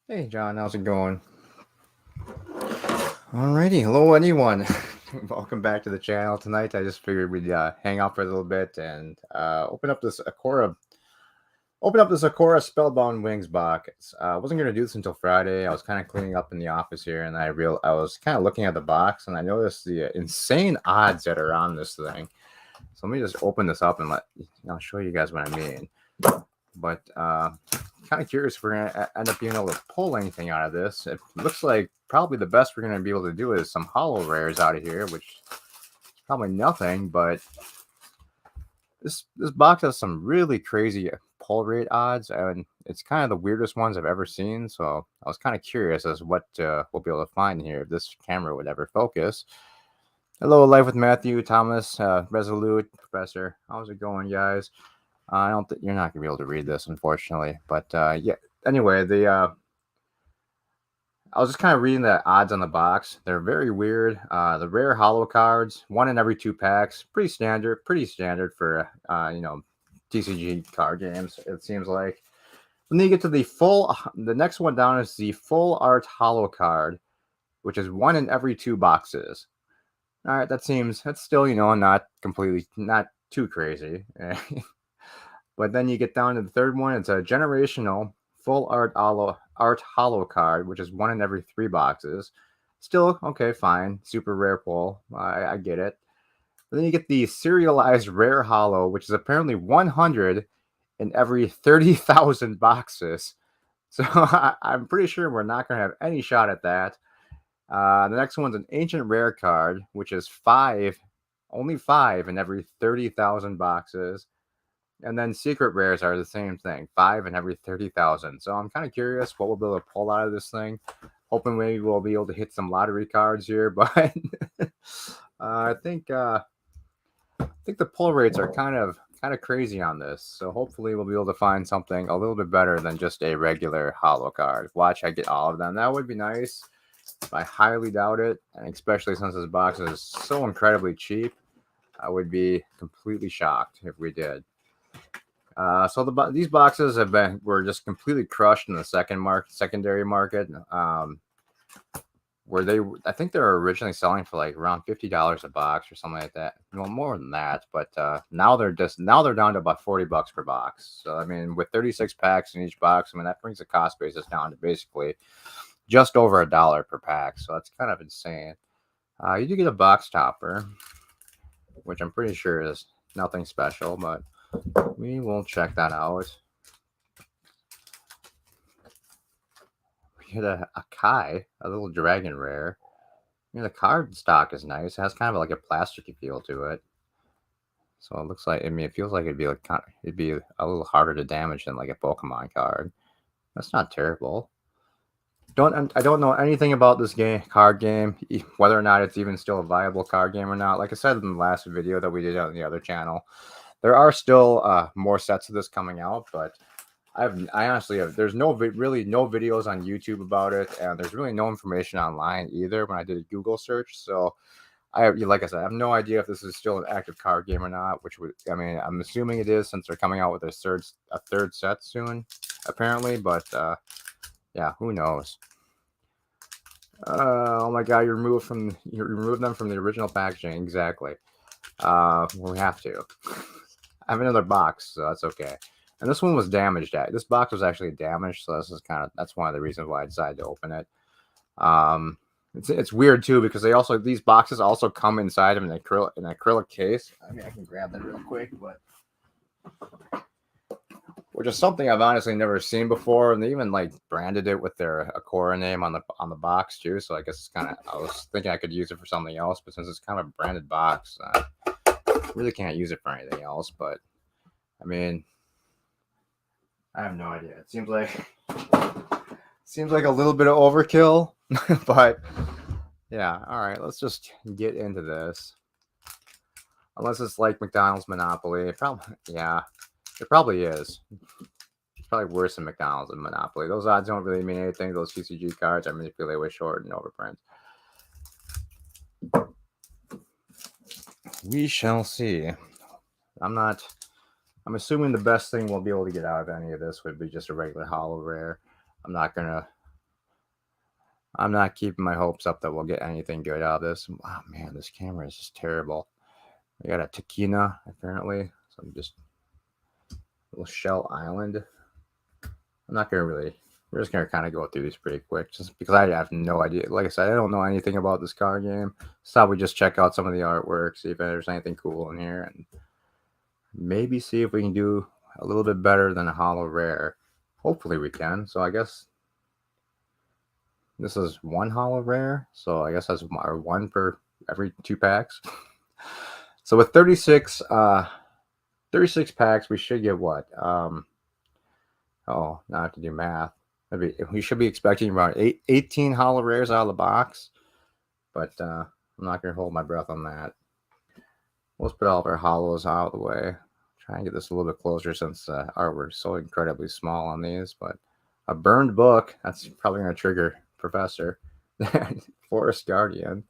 Hey John, how's it going? Alrighty, hello anyone. Welcome back to the channel tonight. I just figured we'd hang out for a little bit and open up this Akora Spellbound Wings box. I wasn't gonna do this until Friday. I was kind of cleaning up in the office here, and I was kind of looking at the box, and I noticed the insane odds that are on this thing. So let me just open this up and I'll show you guys what I mean. But kind of curious if we're going to end up being able to pull anything out of this. It looks like probably the best we're going to be able to do is some holo rares out of here, which is probably nothing, but this box has some really crazy pull rate odds, and it's kind of the weirdest ones I've ever seen. So I was kind of curious as what we'll be able to find here if this camera would ever focus. Hello, Life with Matthew, Thomas, Resolute, Professor. How's it going, guys? I don't think you're not gonna be able to read this, unfortunately. But yeah. Anyway, I was just kind of reading the odds on the box. They're very weird. The rare holo cards, one in every 2 packs, pretty standard. Pretty standard for TCG card games. It seems like. When you get to the next one down is the full art holo card, which is one in every 2 boxes. All right, that's still not too crazy. But then you get down to the third one. It's a generational full art holo card, which is one in every 3 boxes. Still okay, fine. Super rare pull. I get it. But then you get the serialized rare holo, which is apparently 100 in every 30,000 boxes. So I'm pretty sure we're not going to have any shot at that. The next one's an ancient rare card, which is only 5 in every 30,000 boxes. And then secret rares are the same thing, 5 in every 30,000. So I'm kind of curious what we'll be able to pull out of this thing. Hoping maybe we'll be able to hit some lottery cards here, but I think the pull rates are kind of crazy on this. So hopefully we'll be able to find something a little bit better than just a regular holo card. Watch I get all of them. That would be nice. I highly doubt it, and especially since this box is so incredibly cheap, I would be completely shocked if we did. So these boxes were just completely crushed in the secondary market, where I think they were originally selling for like around $50 a box or something like that. Well, more than that, but now they're down to about $40 per box. So I mean, with 36 packs in each box, I mean that brings the cost basis down to basically just over $1 per pack. So that's kind of insane. You do get a box topper, which I'm pretty sure is nothing special, but we will check that out. We get a Kai, a little dragon rare. The card stock is nice. It has kind of like a plasticky feel to it. So it looks like, it feels like it'd be a little harder to damage than like a Pokemon card. That's not terrible. I don't know anything about this card game, whether or not it's even still a viable card game or not. Like I said in the last video that we did on the other channel, there are still more sets of this coming out, but I honestly have. There's really no videos on YouTube about it, and there's really no information online either when I did a Google search. So like I said, I have no idea if this is still an active card game or not. I'm assuming it is since they're coming out with a third set soon, apparently. But yeah, who knows? Oh my God, you remove them from the original packaging. Exactly. We have to. I have another box, so that's okay. And this one was damaged. This box was actually damaged, so that's one of the reasons why I decided to open it. It's weird too because these boxes also come inside of an acrylic case. I mean, I can grab that real quick, but which is something I've honestly never seen before, and they even like branded it with their Akora name on the box too. So I guess I was thinking I could use it for something else, but since it's kind of a branded box, I really can't use it for anything else. But I mean, I have no idea. It seems like a little bit of overkill, but yeah. All right, let's just get into this. Unless it's like McDonald's Monopoly, it probably is. It's probably worse than McDonald's and Monopoly. Those odds don't really mean anything. Those TCG cards are manipulated with short and overprint. We shall see. I'm assuming the best thing we'll be able to get out of any of this would be just a regular holo rare. I'm not gonna I'm not keeping my hopes up that we'll get anything good out of this. Oh man, this camera is just terrible. We got a Taquina apparently. So I'm just little Shell Island. I'm not gonna really. We're just gonna kind of go through these pretty quick, just because I have no idea. Like I said, I don't know anything about this card game. So we just check out some of the artwork, see if there's anything cool in here, and maybe see if we can do a little bit better than a holo rare. Hopefully we can. So I guess this is one holo rare. So I guess that's one per every 2 packs. So with 36 packs, we should get what? Oh, now I have to do math. Maybe we should be expecting around 18 holo rares out of the box, but I'm not going to hold my breath on that. Let's put all of our holos out of the way. Try and get this a little bit closer since artwork's so incredibly small on these. But a burned book, that's probably going to trigger Professor. Forest Guardian.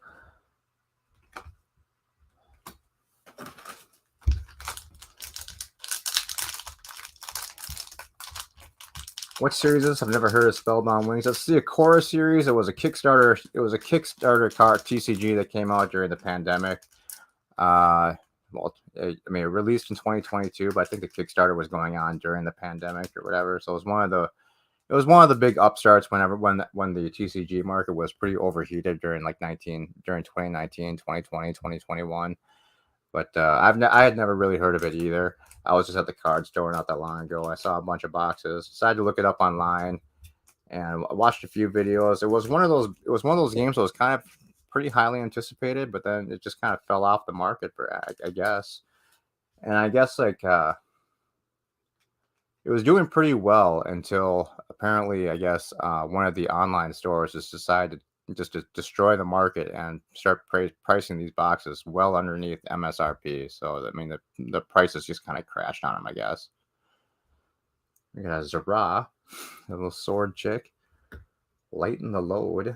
What series is this? I've never heard of Spellbound Wings. That's the Akora series. It was a Kickstarter. It was a Kickstarter card TCG that came out during the pandemic. Well, I mean, it released in 2022, but I think the Kickstarter was going on during the pandemic or whatever. So it was one of the big upstarts when the TCG market was pretty overheated during 2019, 2020, 2021. But I had never really heard of it either. I was just at the card store not that long ago. I saw a bunch of boxes, decided to look it up online, and I watched a few videos. It was one of those games that was kind of pretty highly anticipated, but then it just kind of fell off the market for I guess. And I guess it was doing pretty well until apparently I guess one of the online stores just decided just to destroy the market and start pricing these boxes well underneath MSRP. So I mean the prices just kind of crashed on them, I guess. We got a Zara, a little sword chick. Lighten the load.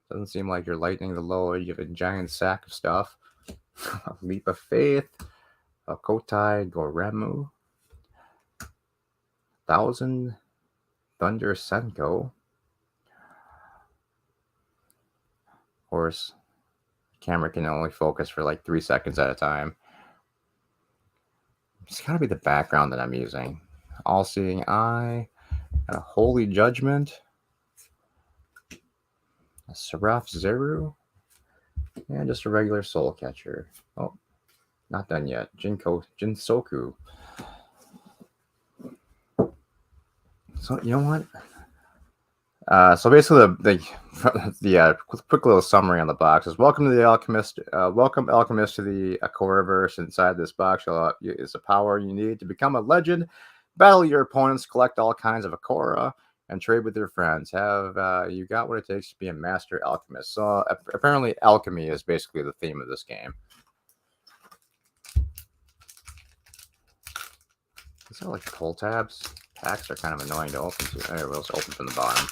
Doesn't seem like you're lightening the load. You have a giant sack of stuff. A leap of faith. A Kotai Goremu. 1,000 Thunder Senko. Of course, the camera can only focus for like 3 seconds at a time. It's gotta be the background that I'm using. All-Seeing Eye. And a Holy Judgment. A Seraph Zeru. And just a regular Soul Catcher. Oh, not done yet. Jinsoku. So you know what? So basically, the quick little summary on the box is: welcome to the Alchemist. Welcome Alchemist to the Akoraverse. Inside this box is the power you need to become a legend, battle your opponents, collect all kinds of Akora, and trade with your friends. Have you got what it takes to be a master alchemist? So apparently, alchemy is basically the theme of this game. These are like pull tabs. Packs are kind of annoying to open to. There, we'll just open from the bottom.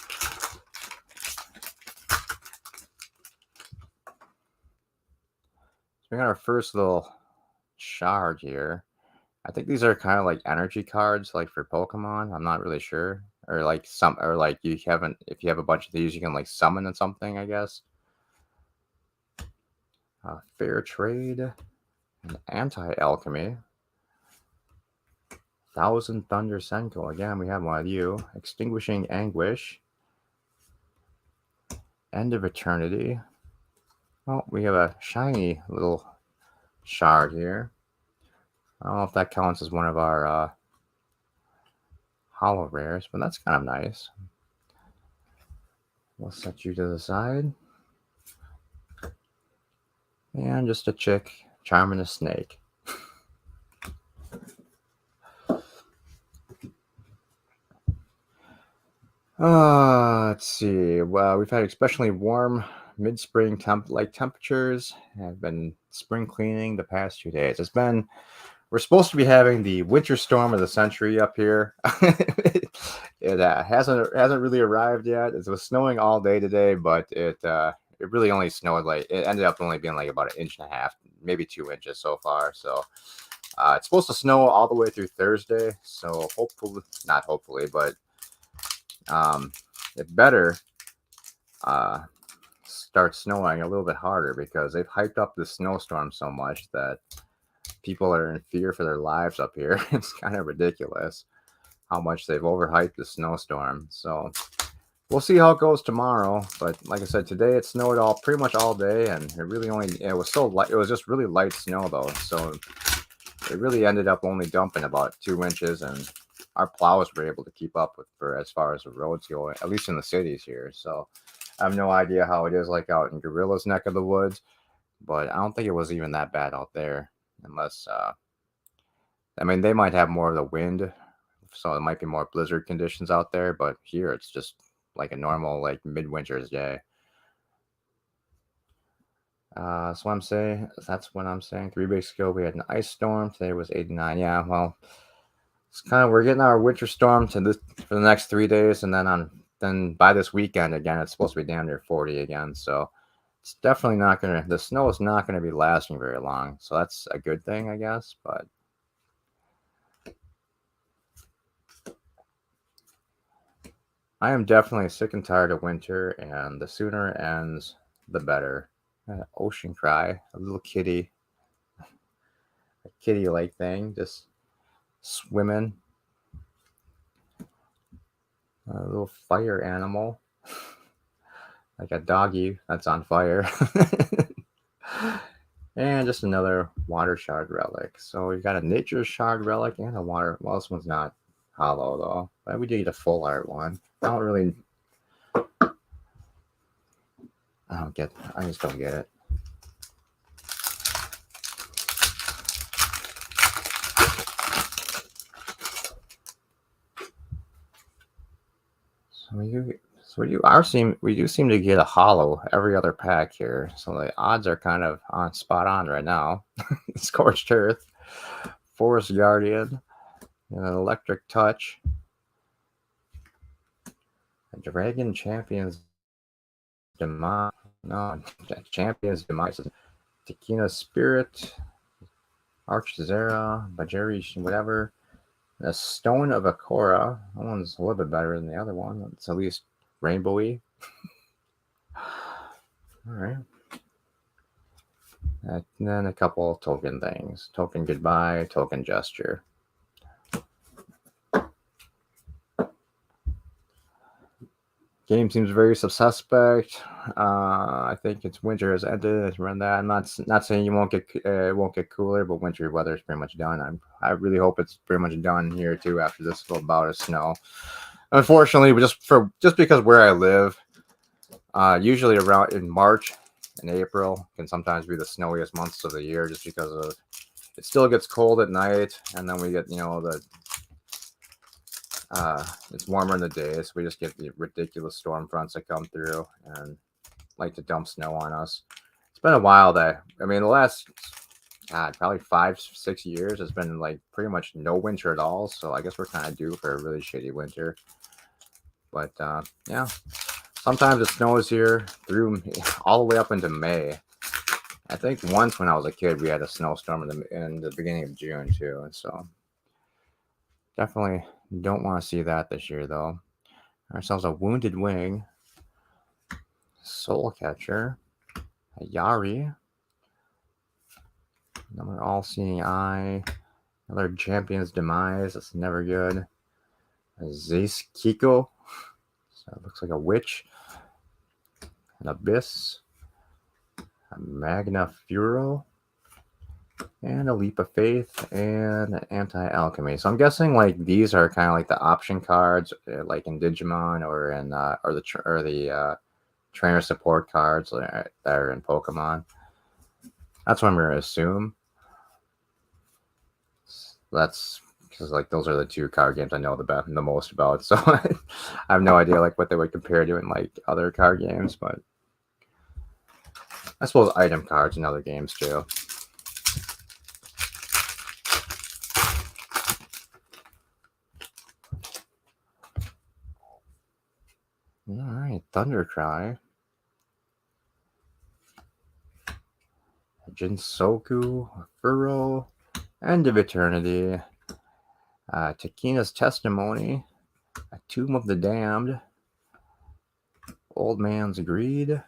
So we got our first little shard here. I think these are kind of like energy cards, like for Pokemon. I'm not really sure, or like if you have a bunch of these, you can like summon and something, I guess. Fair trade, and anti-alchemy. 1,000 Thunder Senko. Again, we have one of you. Extinguishing Anguish. End of Eternity. Well, we have a shiny little shard here. I don't know if that counts as one of our holo rares, but that's kind of nice. We'll set you to the side. And just a chick charming a snake. Let's see. Well, we've had especially warm mid-spring temperatures. Have been spring cleaning the past 2 days. We're supposed to be having the winter storm of the century up here. It hasn't really arrived yet. It was snowing all day today, but it really only snowed it ended up only being like about 1.5 inches, maybe 2 inches so far. So it's supposed to snow all the way through Thursday. So not hopefully, but it better start snowing a little bit harder because they've hyped up the snowstorm so much that people are in fear for their lives up here. It's kind of ridiculous how much they've overhyped the snowstorm. So we'll see how it goes tomorrow. But like I said, today it snowed pretty much all day, and it was so light. It was just really light snow though, so it really ended up only dumping about 2 inches, and our plows were able to keep up for as far as the roads go, at least in the cities here. So I have no idea how it is like out in Gorilla's neck of the woods, but I don't think it was even that bad out there, unless I mean they might have more of the wind, so it might be more blizzard conditions out there. But here it's just like a normal like midwinter's day. So I'm saying that's what I'm saying. 3 weeks ago we had an ice storm. Today was 89. Yeah, well, it's kind of we're getting our winter storm for the next 3 days, and then by this weekend again it's supposed to be down near 40 again. So it's definitely not gonna. The snow is not gonna be lasting very long. So that's a good thing, I guess. But I am definitely sick and tired of winter, and the sooner it ends, the better. Ocean Cry, a little kitty, a kitty-like thing, just swimming. A little fire animal, like a doggy that's on fire. And just another water shard relic. So we've got a nature shard relic and a water. Well, this one's not hollow though, but we did get a full art one. I just don't get it. We do seem to get a holo every other pack here, so the odds are kind of spot on right now. Scorched Earth, Forest Guardian, an Electric Touch, a Dragon Champions Demise. No, Champions Demise. Takina Spirit, Archzera, Bajeri, whatever. The Stone of Akora. That one's a little bit better than the other one. It's at least rainbowy. All right. And then a couple token things. Token Goodbye, Token Gesture. Game seems very suspect. I think it's winter has ended. Run that. I'm not saying it won't get cooler, but winter weather is pretty much done. I really hope it's pretty much done here too after this little bout of snow. Unfortunately, just because where I live, usually around in March and April can sometimes be the snowiest months of the year, just because of it still gets cold at night, and then we get it's warmer in the day, so we just get the ridiculous storm fronts that come through and like to dump snow on us. It's been a while the last probably 5-6 years has been like pretty much no winter at all, so I guess we're kind of due for a really shitty winter. But yeah, sometimes it snows here through all the way up into May. I think once when I was a kid we had a snowstorm in the beginning of June too, so definitely don't want to see that this year, though. Ourselves a Wounded Wing, Soul Catcher, a Yari, another All-Seeing Eye, another Champion's Demise. That's never good. A Zace Kiko, so it looks like a witch. An Abyss, a Magna Furo, and a Leap of Faith, and Anti-Alchemy. So I'm guessing like these are kind of like the option cards, like in Digimon or in the trainer support cards that are in Pokemon. That's what I'm gonna assume. That's because like those are the 2 card games I know the most about. So I have no idea like what they would compare to in like other card games, but I suppose item cards in other games too. All right, Thundercry, Jinsoku, Furo, End of Eternity, Takina's Testimony, A Tomb of the Damned, Old Man's Greed,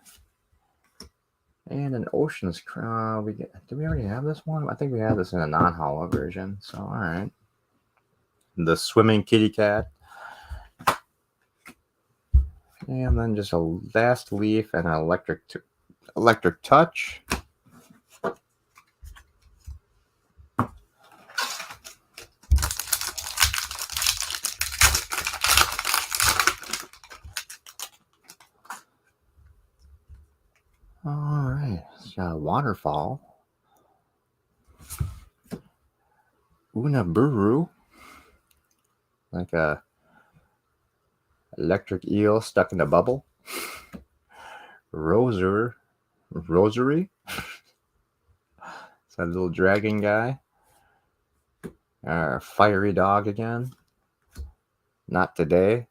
And an Ocean's Crown. Did we already have this one? I think we had this in a non-holo version. So, all right. The Swimming Kitty Cat. And then just a last leaf and an electric touch. All right, it's got a waterfall. Unaburu, like a electric eel stuck in a bubble. Rosary. It's that little dragon guy. Fiery dog again. Not today.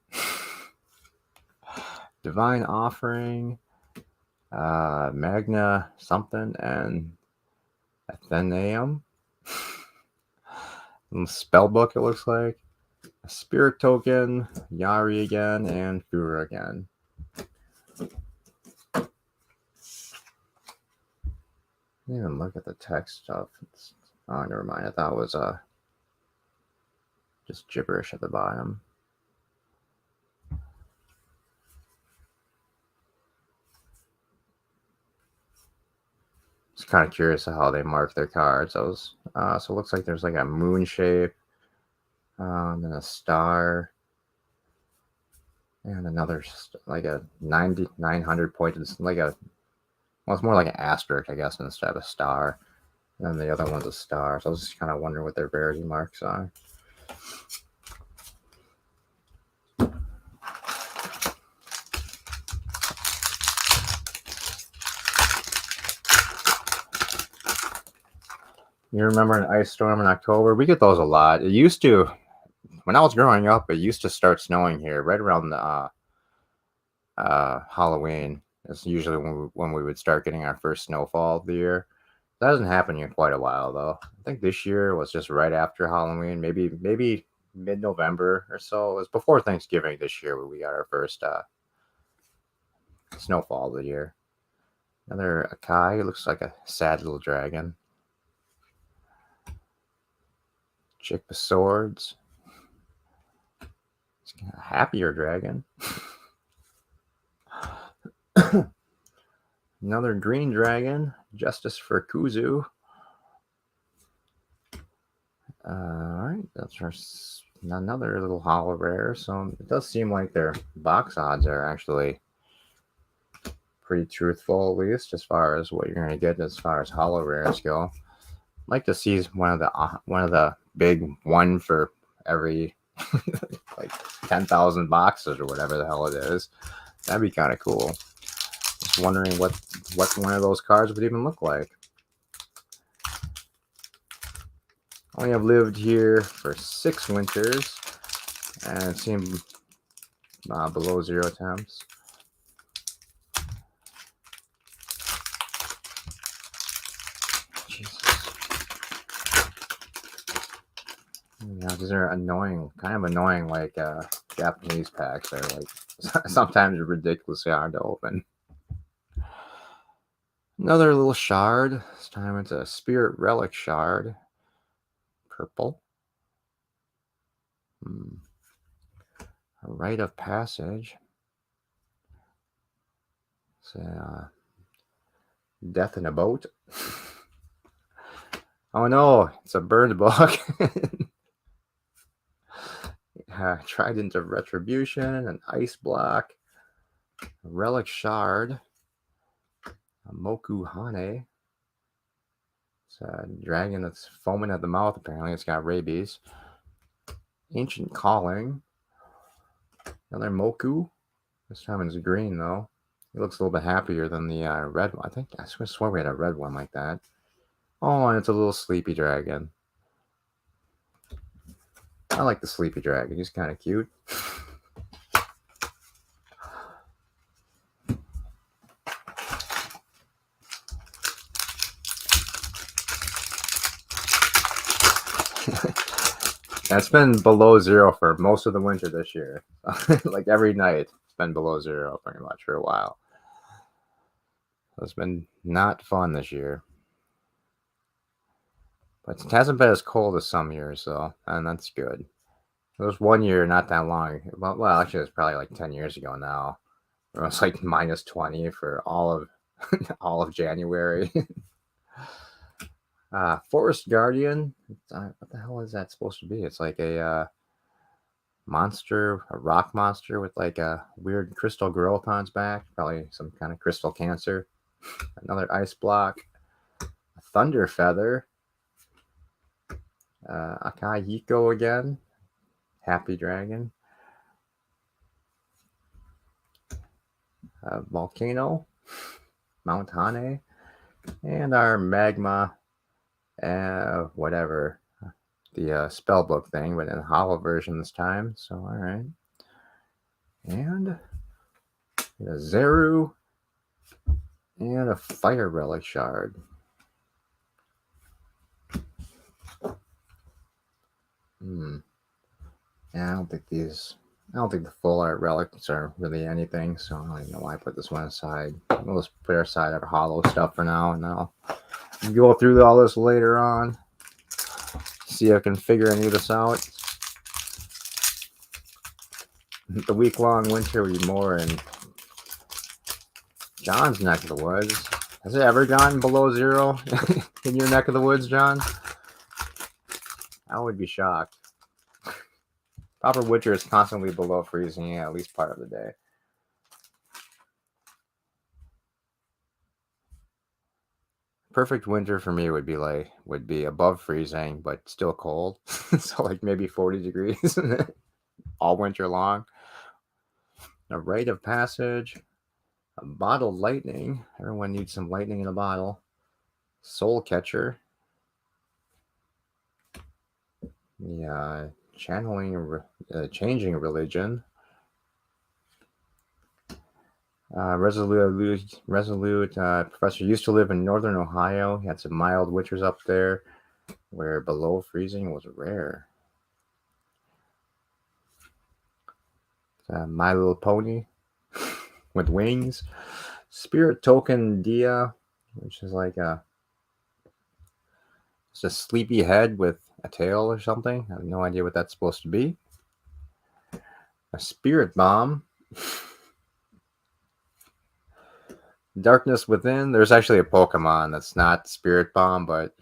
Divine Offering. Magna something and Athenaeum. Spellbook, it looks like. A Spirit Token, Yari again, and Fura again. Didn't even look at the text stuff. Oh, never mind. I thought it was just gibberish at the bottom. Just kind of curious how they mark their cards. So it looks like there's like a moon shape, then a star, and another like a 900 pointed, like a, well, it's more like an asterisk, I guess, instead of a star. And then the other one's a star. So I was just kind of wondering what their rarity marks are. You remember an ice storm in October? We get those a lot. It used to, when I was growing up, it used to start snowing here right around the Halloween. It's usually when we would start getting our first snowfall of the year. That hasn't happened in quite a while, though. I think this year was just right after Halloween, maybe mid-November or so. It was before Thanksgiving this year when we got our first snowfall of the year. Another Akai. It looks like a sad little dragon. Chick with Swords. It's a happier dragon. Another green dragon. Justice for Kuzu. Alright, that's another little holo rare. So it does seem like their box odds are actually pretty truthful, at least as far as what you're going to get as far as holo rares go. I'd like to see one of the big one for every like 10,000 boxes or whatever the hell it is. That'd be kind of cool. Just wondering what one of those cards would even look like. I only have lived here for 6 winters, and it seemed below 0 temps. Jesus. Yeah, these are annoying, kind of annoying, like Japanese packs. They're like sometimes ridiculously hard to open. Another little shard. This time it's a Spirit Relic shard. Purple. A Rite of Passage. It's Death in a Boat. Oh no, it's a burned book. Trident of Retribution, an Ice Block, a Relic Shard, a Moku Hane. It's a dragon that's foaming at the mouth. Apparently, it's got rabies. Ancient Calling. Another Moku. This time it's green, though. It looks a little bit happier than the red one. I swear we had a red one like that. Oh, and it's a little sleepy dragon. I like the sleepy dragon. He's kind of cute. It's been below 0 for most of the winter this year. Like every night, it's been below 0 pretty much for a while. It's been Not fun this year. But it hasn't been as cold as some years, though, and that's good. There was one year not that long. Well, actually, it was probably like 10 years ago now. It was like minus 20 for all of all of January. Forest Guardian. What the hell is that supposed to be? It's like a monster, a rock monster with like a weird crystal growth on its back. Probably some kind of crystal cancer. Another ice block. A thunder feather. Akahiko again. Happy dragon. Volcano. Mount Hane. And our magma. Whatever. The spellbook thing, but in a holo version this time. So, all right. And a Zeru and a Fire Relic Shard. Yeah, I don't think the full art relics are really anything, so I don't even know why I put this one aside. We'll just put aside our holo stuff for now, and I'll go through all this later on. See if I can figure any of this out. The week-long winter will be more in John's neck of the woods. Has it ever gone below 0 in your neck of the woods, John? I would be shocked. Proper winter is constantly below freezing at least part of the day. Perfect winter for me would be above freezing but still cold. So like maybe 40 degrees all winter long. A rite of passage. A bottled lightning. Everyone needs some lightning in a bottle. Soul catcher. The changing religion. Resolute professor used to live in northern Ohio. He had some mild winters up there where below freezing was rare. My Little Pony with wings. Spirit token Dia, which is like it's a sleepy head with a tail or something. I have no idea what that's supposed to be. A spirit bomb. Darkness Within. There's actually a Pokemon that's not Spirit Bomb, but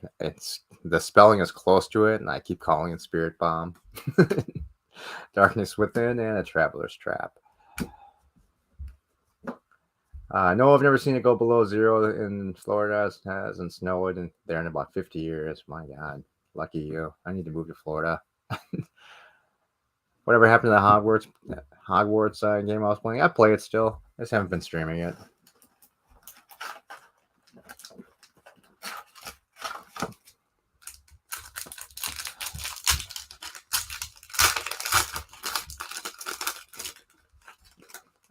the spelling is close to it, and I keep calling it Spirit Bomb. Darkness Within and a Traveler's Trap. No, I've never seen it go below 0 in Florida. It hasn't snowed there in about 50 years. My God, lucky you. I need to move to Florida. Whatever happened to the Hogwarts game I was playing? I play it still. I just haven't been streaming it.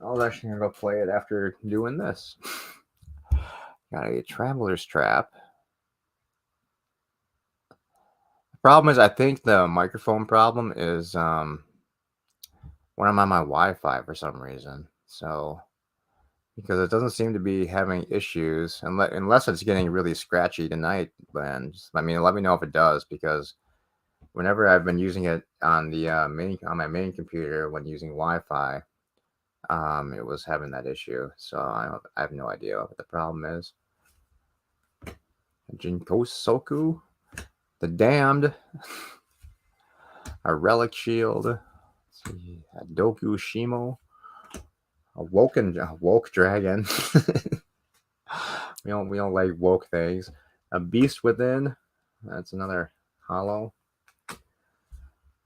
I was actually going to go play it after doing this. Got a Traveler's Trap. The problem is, I think the microphone problem is when I'm on my Wi-Fi for some reason. So, because it doesn't seem to be having issues unless it's getting really scratchy tonight. Then let me know if it does, because whenever I've been using it on the on my main computer when using Wi-Fi, it was having that issue. So I have no idea what the problem is. Jinkosoku, the Damned, a Relic Shield, a Doku Shimo, a woke dragon. we don't like woke things. A Beast Within, that's another holo.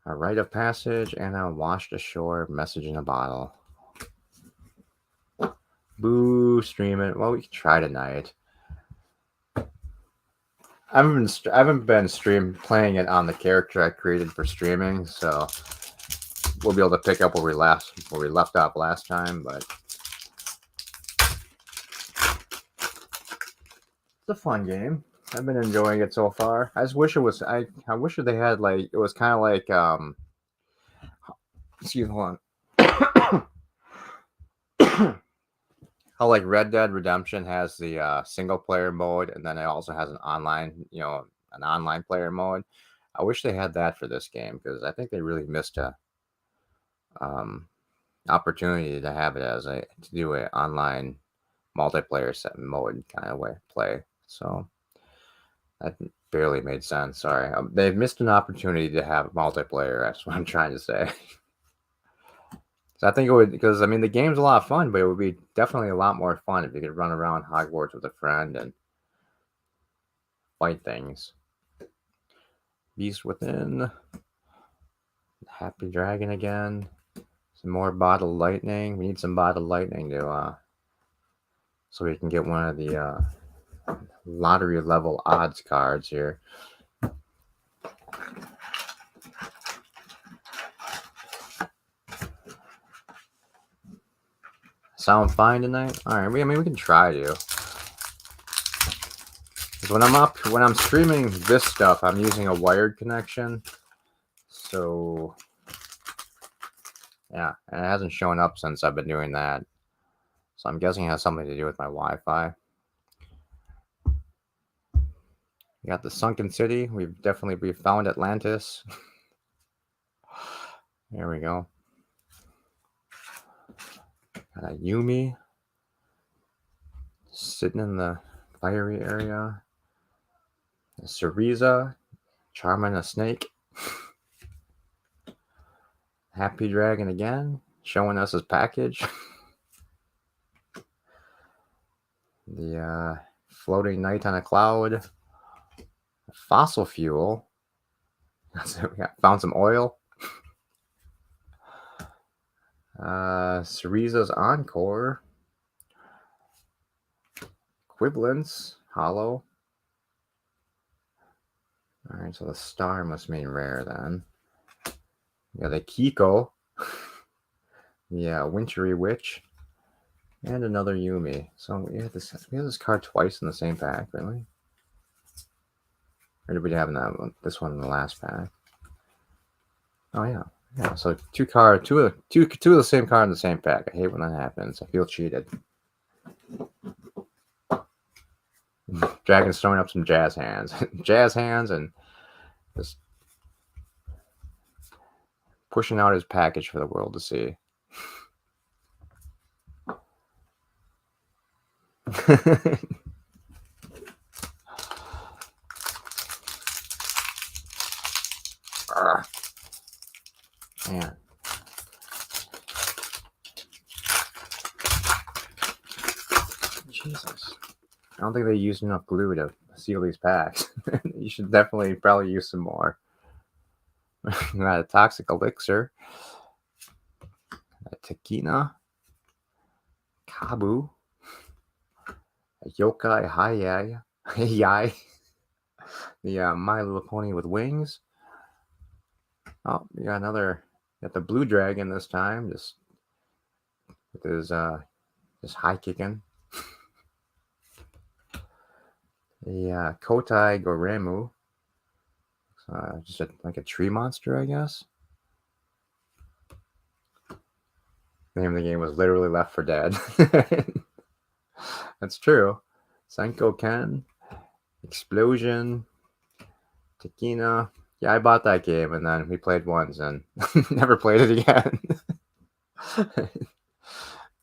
A Rite of Passage, and a Washed Ashore Message in a Bottle. Boo, stream it. Well, we can try tonight. I haven't been playing it on the character I created for streaming, so we'll be able to pick up where we left off last time. But it's a fun game. I've been enjoying it so far. I just wish it was. I wish they had like it was kind of like excuse me, hold on. how like Red Dead Redemption has the single player mode, and then it also has an online, an online player mode. I wish they had that for this game because I think they really missed a um, opportunity to have it as a to do a online multiplayer set mode kind of way play. So that barely made sense. Sorry, they've missed an opportunity to have multiplayer. That's what I'm trying to say. So I think it would, because I mean the game's a lot of fun, but it would be definitely a lot more fun if you could run around Hogwarts with a friend and fight things. Beast Within, Happy Dragon again, some more Bottle Lightning. We need some Bottle Lightning to so we can get one of the lottery level odds cards here. Sound fine tonight? All right, I mean we can try to. When I'm streaming this stuff, I'm using a wired connection. So yeah, and it hasn't shown up since I've been doing that. So I'm guessing it has something to do with my Wi-Fi. We got the Sunken City. We've found Atlantis. There we go. Got a Yumi sitting in the fiery area. A Cereza charming a snake. Happy Dragon again, showing us his package. The Floating Knight on a Cloud. Fossil Fuel. Found some oil. Cereza's Encore. Equivalence. Holo. Alright, so the star must mean rare then. We got the Kiko. The Wintry Witch. And another Yumi. So we have this card twice in the same pack, really? Or did we have this one in the last pack? Oh yeah. Yeah, so two of the same card in the same pack. I hate when that happens. I feel cheated. Dragon's throwing up some jazz hands. Jazz hands and just pushing out his package for the world to see. Man. Jesus. I don't think they used enough glue to seal these packs. You should probably use some more. Got a Toxic Elixir. A Takina. Kabu. A Yokai Hayai. The My Little Pony with wings. Oh, you got the Blue Dragon this time, just with his just high kicking. The Kotai Goremu. Just like a tree monster, I guess. The name of the game was literally Left 4 Dead. That's true. Senko Ken. Explosion. Takina. Yeah, I bought that game and then we played once and never played it again.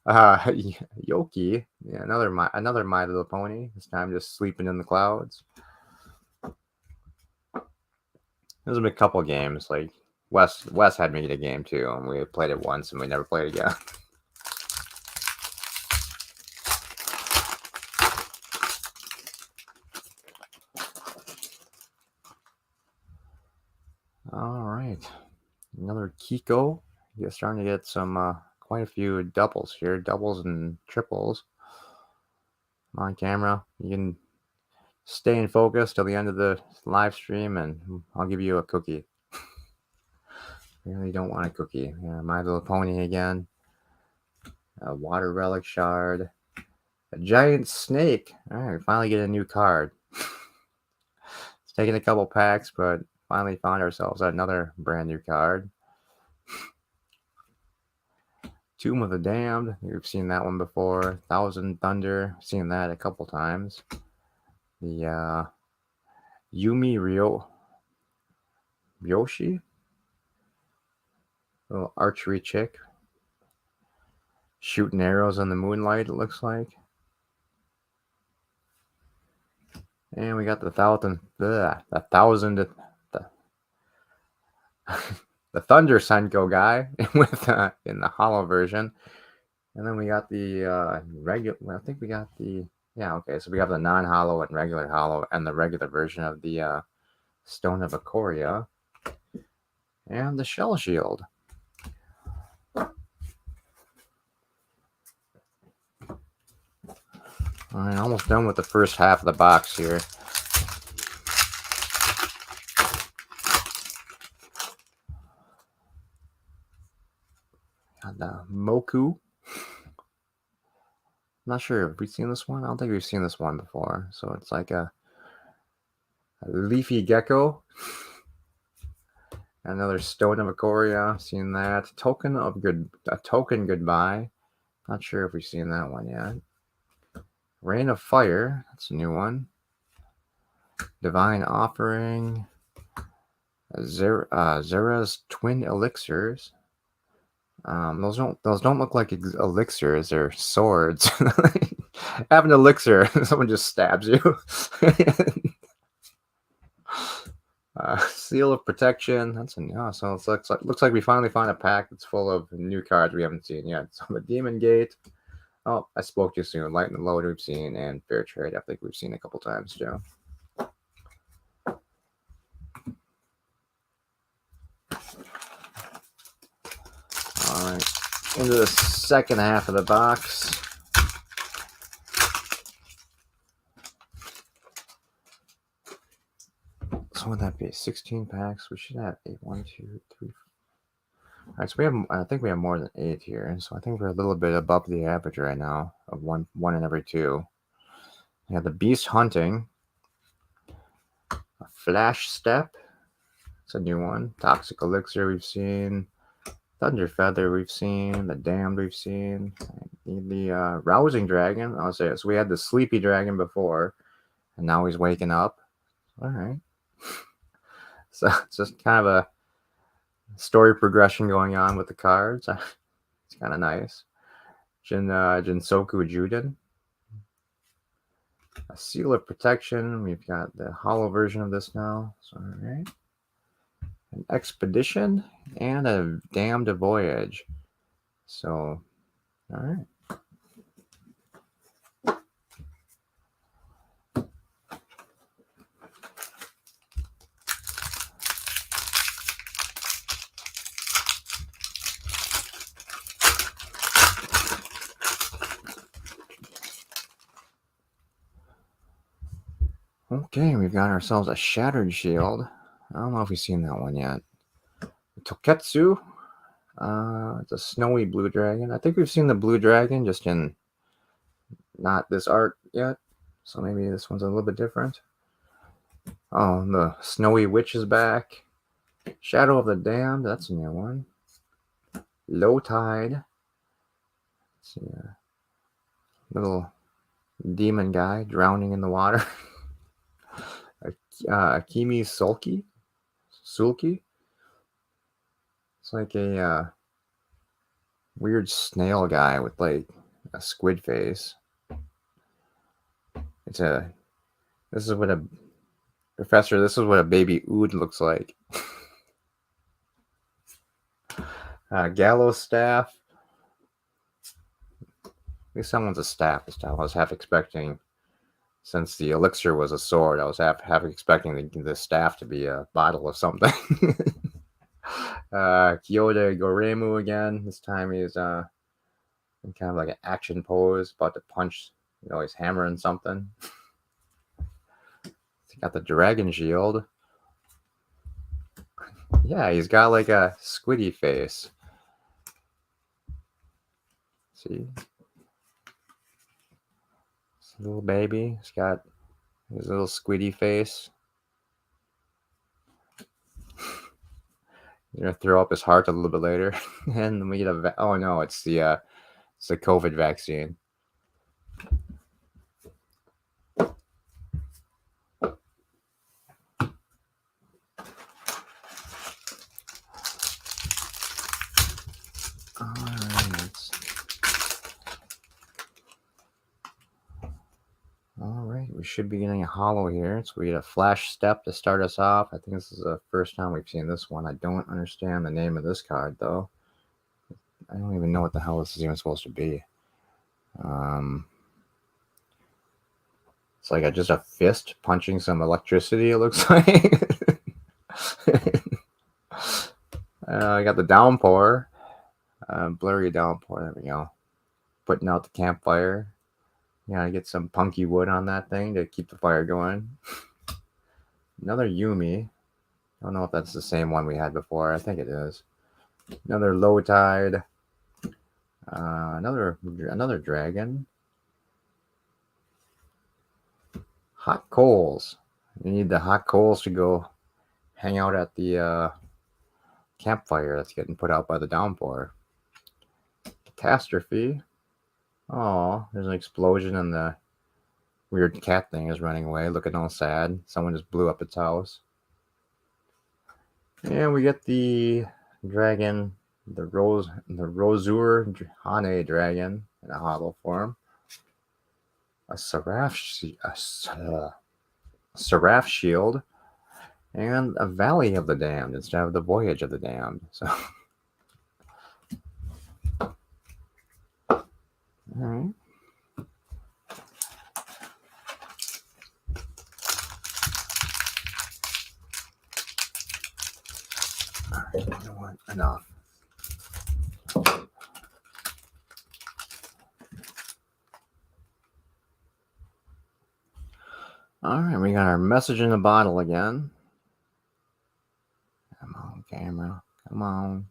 Yoki. Yeah, another My Little Pony. This time just sleeping in the clouds. There's been a couple games. Like Wes had me get a game too, and we played it once and we never played again. All right, another Kiko. You're starting to get some quite a few doubles here, doubles and triples on camera. You can stay in focus till the end of the live stream, and I'll give you a cookie. Really don't want a cookie. Yeah, My Little Pony again. A Water Relic Shard. A Giant Snake. All right, we finally get a new card. It's taken a couple packs, but finally found ourselves another brand new card. Tomb of the Damned. We've seen that one before. Thousand Thunder. Seen that a couple times. The Yumi Ryoshi. Little archery chick. Shooting arrows in the moonlight, it looks like. And we got the thousand, the Thunder Senko guy with in the holo version. And then we got the regular. I think we got the okay. So we got the non-holo and regular holo, and the regular version of the Stone of Akora, and the Shell Shield. All right, almost done with the first half of the box here. Got the Moku. I'm not sure if we've seen this one. I don't think we've seen this one before. So it's like a leafy gecko. Another Stone of Akora. Seen that. A token goodbye. Not sure if we've seen that one yet. Rain of Fire. That's a new one. Divine Offering. Zera's Twin Elixirs. Those don't look like elixirs. They're swords. Have an elixir. Someone just stabs you. Seal of Protection. That's a new. So it looks like we finally found a pack that's full of new cards we haven't seen yet. So the Demon Gate. Oh, I spoke too soon. Light and Load we've seen, and Fair Trade I think we've seen a couple times, Joe. All right, into the second half of the box. So would that be 16 packs? We should have 8, 1, 2, 3. All right, so I think we have more than 8 here. So I think we're a little bit above the average right now of one in every 2. We have the Beast Hunting, a Flash Step. It's a new one. Toxic Elixir we've seen. Thunder Feather we've seen. The Damned we've seen. The Rousing Dragon. I'll say it. So we had the Sleepy Dragon before, and now he's waking up. All right. So it's just kind of a story progression going on with the cards. It's kind of nice. Jinsoku Juden. A Seal of Protection. We've got the holo version of this now. So, all right. An Expedition and a Damned Voyage. So, all right. Okay, we've got ourselves a Shattered Shield. I don't know if we've seen that one yet. Toketsu. It's a snowy blue dragon. I think we've seen the blue dragon, just in not this art yet. So maybe this one's a little bit different. Oh, the Snowy Witch is back. Shadow of the Damned. That's a new one. Low Tide. Let's see. Little demon guy drowning in the water. Akimi Sulky. It's like a weird snail guy with like a squid face. This is what a baby ood looks like. Gallows Staff. At least someone's a staff this time. I was half expecting, since the elixir was a sword, I was half expecting the staff to be a bottle of something. Kyoda Goremu again. This time he's in kind of like an action pose, about to punch. He's hammering something. He's got the Dragon Shield. Yeah, he's got like a squiddy face. See? This little baby. He's got his little squiddy face. gonna throw up his heart a little bit later, and we get a. Oh no, it's the COVID vaccine. All right, we should be getting a holo here. So we get a flash step to start us off. I think this is the first time we've seen this one. I don't understand the name of this card though. I don't even know what the hell this is even supposed to be. It's like just a fist punching some electricity, it looks like. I got the downpour. Blurry downpour. There we go. Putting out the campfire. Yeah, I get some punky wood on that thing to keep the fire going. Another Yumi. I don't know if that's the same one we had before. I think it is. Another low tide. Another dragon. Hot coals. You need the hot coals to go hang out at the campfire that's getting put out by the downpour. Catastrophe. Oh, there's an explosion and the weird cat thing is running away, looking all sad. Someone just blew up its house. And we get the dragon, the Rosur Hane dragon in a holo form. A Seraph shield, and a Valley of the Damned instead of the Voyage of the Damned. So, all right. All right, you know what? Enough. All right, we got our message in the bottle again. Come on, camera. Come on.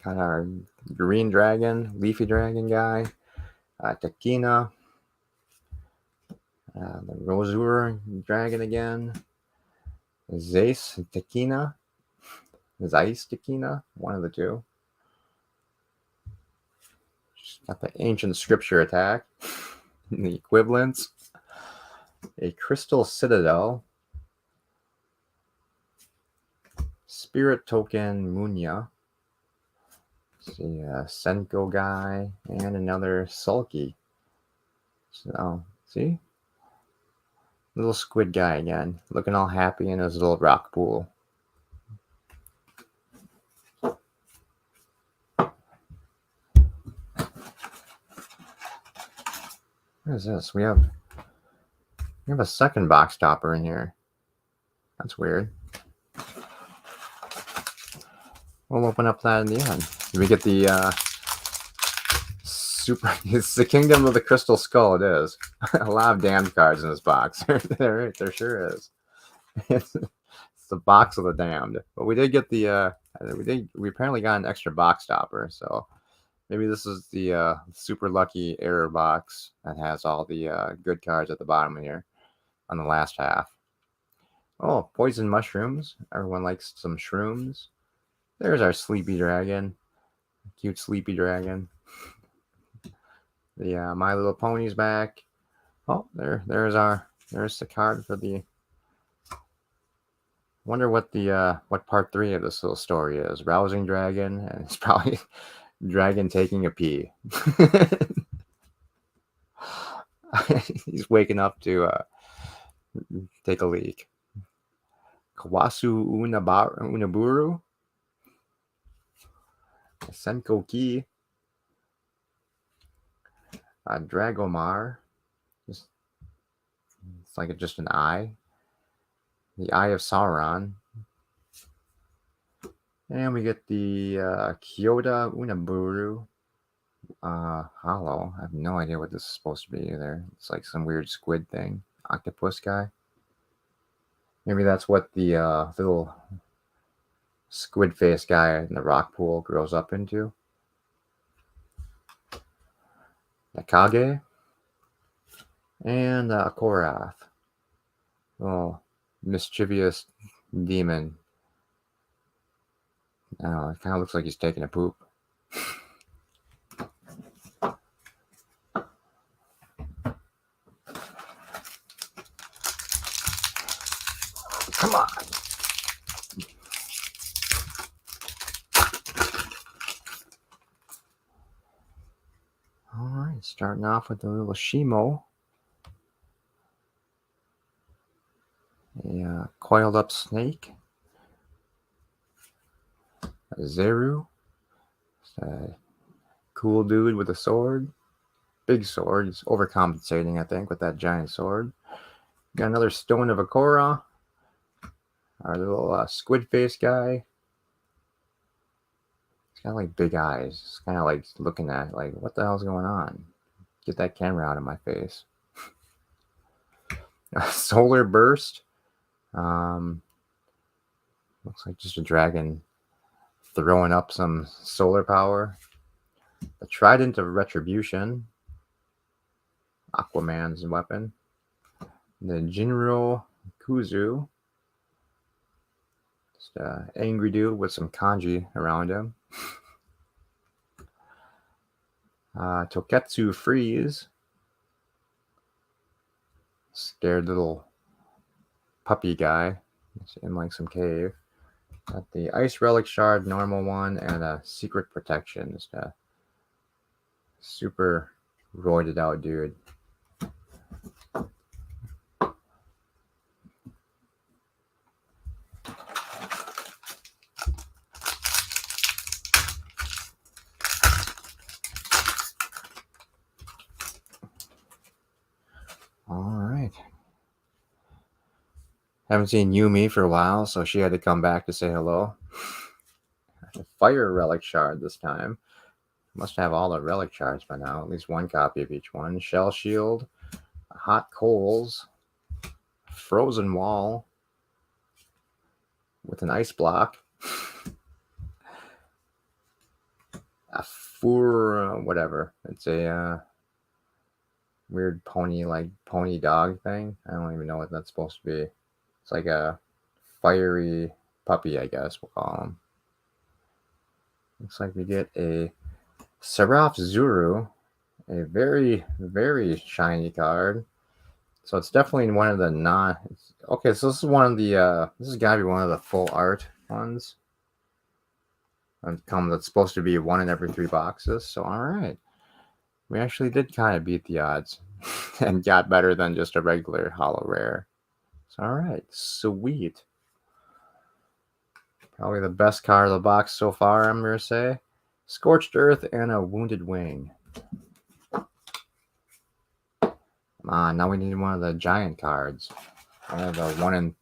Got our green dragon, leafy dragon guy, Takina, the Rosur dragon again, Zeiss Takina, one of the two. Just got the ancient scripture attack, the equivalents, a crystal citadel, spirit token Munya. See a Senko guy and another Sulky. So, see? Little squid guy again, looking all happy in his little rock pool. What is this? We have a second box topper in here. That's weird. We'll open up that in the end. We get the super. It's the Kingdom of the Crystal Skull. It is a lot of damned cards in this box. there sure is. It's the box of the damned. But we did get the. We apparently got an extra box topper. So maybe this is the super lucky error box that has all the good cards at the bottom here on the last half. Oh, poison mushrooms. Everyone likes some shrooms. There's our sleepy dragon. Cute sleepy dragon. The My Little Pony's back. Oh, there's the card for the. Wonder what what part 3 of this little story is. Rousing dragon, and it's probably dragon taking a pee. He's waking up to take a leak. Kawasu Unaburu. Senko Ki. Dragomar. It's like just an eye. The Eye of Sauron. And we get the Kyoda Unaburu holo. I have no idea what this is supposed to be either. It's like some weird squid thing. Octopus guy. Maybe that's what the little squid face guy in the rock pool grows up into. Nakage. And Akorath. Oh, mischievous demon. I don't know, it kind of looks like he's taking a poop. Come on. All right, starting off with a little Shimo. A coiled up snake. A Zeru. A cool dude with a sword. Big sword. He's overcompensating, I think, with that giant sword. Got another Stone of Akora. Our little squid face guy. He's got like big eyes. It's kind of like looking at like, what the hell's going on? Get that camera out of my face. Solar burst. Looks like just a dragon throwing up some solar power. The Trident of Retribution. Aquaman's weapon. The Jinro Kuzu. Just an angry dude with some kanji around him. Toketsu Freeze. Scared little puppy guy. It's in like some cave. Got the Ice Relic Shard, normal one, and a Secret Protection. Just a super roided out dude. Alright. Haven't seen Yumi for a while, so she had to come back to say hello. Fire Relic Shard this time. Must have all the relic shards by now. At least one copy of each one. Shell Shield. Hot Coals. Frozen Wall. With an ice block. A whatever. It's a weird pony dog thing. I don't even know what that's supposed to be. It's like a fiery puppy, I guess we'll call him. Looks like we get a Seraph Zuru, a very, very shiny card. So it's definitely one of the okay, so this is one of the this has got to be one of the full art ones. That's supposed to be one in every 3 boxes. So all right, we actually did kind of beat the odds and got better than just a regular holo rare. So all right, sweet. Probably the best card of the box so far, I'm gonna say. Scorched Earth and a Wounded Wing. Come on, now we need one of the giant cards. One of the 1 in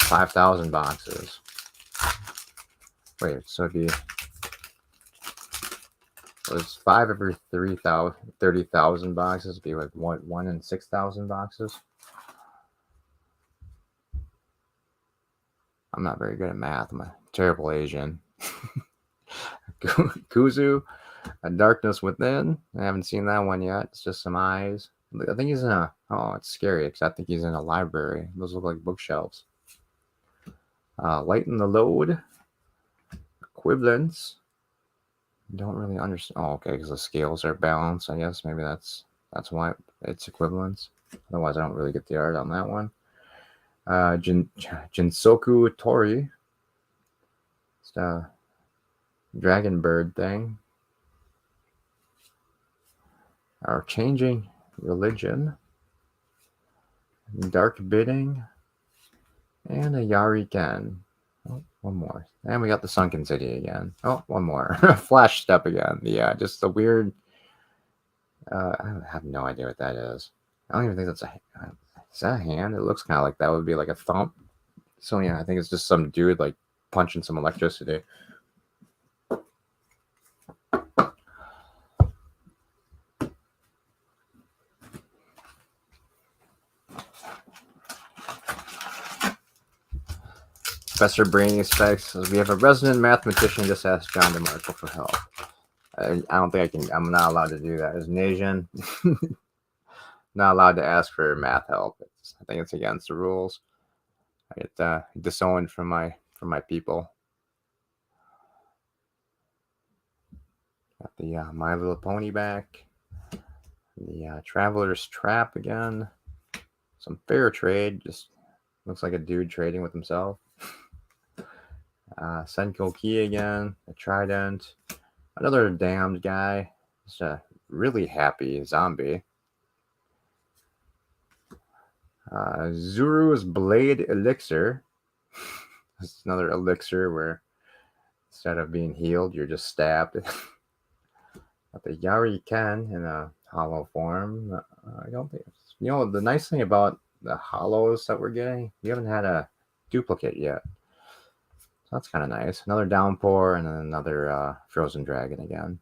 5,000 boxes. Wait, so it'd be... It's 5 every 30,000 boxes. It'd be like what, 1 in 6,000 boxes? I'm not very good at math. I'm a terrible Asian. Kuzu, A Darkness Within. I haven't seen that one yet. It's just some eyes. I think he's in a... Oh, it's scary because I think he's in a library. Those look like bookshelves. Lighten the Load. Equivalence. Don't really understand. Oh, okay, because the scales are balanced. I guess maybe that's why it's equivalence. Otherwise, I don't really get the art on that one. Jinsoku Tori. It's a dragon bird thing. Our Changing Religion. Dark Bidding. And a Yari Ken. Oh, one more. And we got the Sunken City again. Oh, one more. Flash Step again. Yeah, just the weird... I have no idea what that is. I don't even think that's a... Is that a hand? It looks kind of like that would be like a thump. So yeah, I think it's just some dude like punching some electricity. Professor Brainy Specs says, we have a resident mathematician just asked John DeMarco for help. I don't think I can. I'm not allowed to do that. As an Asian, not allowed to ask for math help. I think it's against the rules. I get disowned from my people. Got the My Little Pony back. The Traveler's Trap again. Some fair trade. Just looks like a dude trading with himself. Senko Key again. A Trident. Another damned guy. Just a really happy zombie. Zuru's Blade Elixir. It's another elixir where instead of being healed, you're just stabbed. Got the Yari Ken in a hollow form. I don't think the nice thing about the hollows that we're getting, we haven't had a duplicate yet. So that's kind of nice. Another Downpour and then another Frozen Dragon again.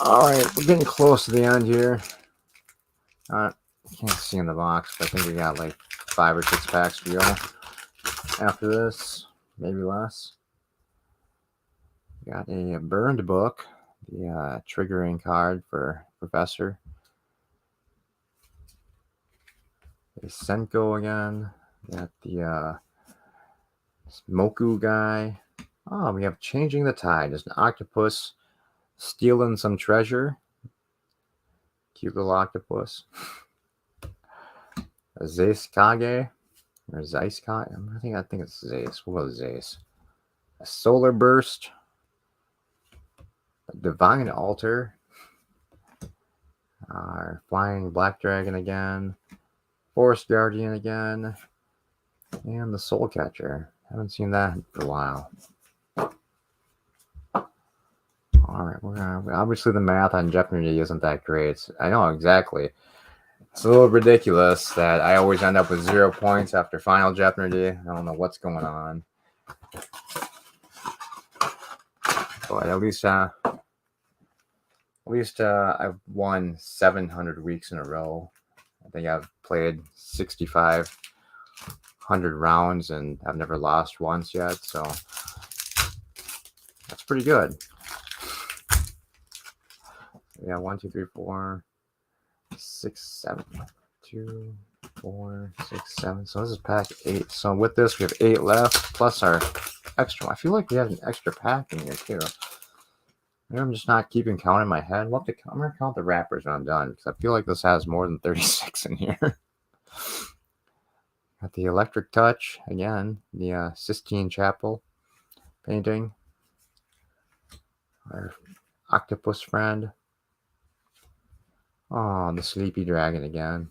All right, we're getting close to the end here. Can't see in the box, but I think we got like 5 or 6 packs to go after this, maybe less. Got a burned book, the triggering card for Professor. A Senko again. Got the Smoku guy. Oh, we have Changing the Tide. There's an octopus stealing some treasure. Cute little octopus. A Zace Kage. Or Zeiss Kage. I think it's Zace. We'll go with Zace. A Solar Burst. A Divine Altar. Our Flying Black Dragon again. Forest Guardian again. And the Soul Catcher. Haven't seen that for a while. Alright, obviously the math on Jeopardy isn't that great. I know exactly. It's a little ridiculous that I always end up with 0 points after Final Jeopardy. I don't know what's going on. But at least I've won 700 weeks in a row. I think I've played 6,500 rounds and I've never lost once yet, so that's pretty good. Yeah, 1, 2, 3, 4, 6, 7. 2, 4, 6, 7. So this is pack 8. So with this, we have 8 left plus our extra. I feel like we have an extra pack in here too. Maybe I'm just not keeping count in my head. I'm gonna count the wrappers when I'm done because I feel like this has more than 36 in here. Got the Electric Touch again. The Sistine Chapel painting. Our octopus friend. Oh, the Sleepy Dragon again.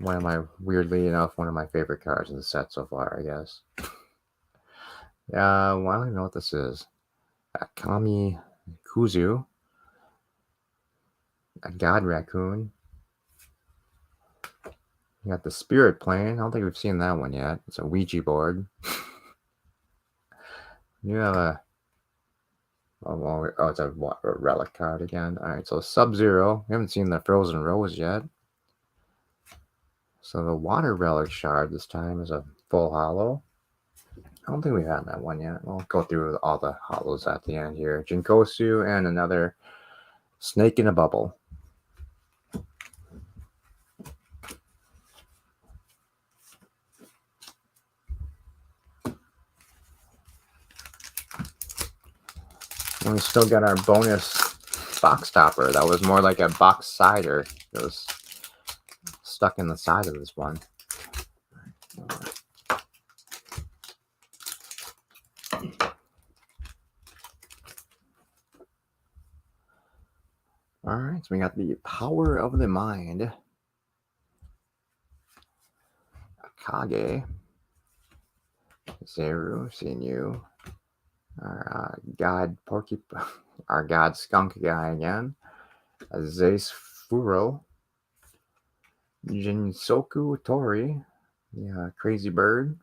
Weirdly enough, one of my favorite cards in the set so far, I guess. Yeah, well, I don't even know what this is. Kami Kuzu. A God Raccoon. You got the Spirit Plane. I don't think we've seen that one yet. It's a Ouija board. You have a... it's a relic card again. All right, so Sub-Zero. We haven't seen the Frozen Rose yet. So the Water Relic shard this time is a full holo. I don't think we've had that one yet. We'll go through all the holos at the end here. Jinkosu and another Snake in a Bubble. And we still got our bonus box topper. That was more like a box cider. It was stuck in the side of this one. All right, so we got the Power of the Mind. Kage. Zeru, seeing you. Our our God Skunk guy again. A Zace Furo. Jinsoku Tori. The Crazy Bird.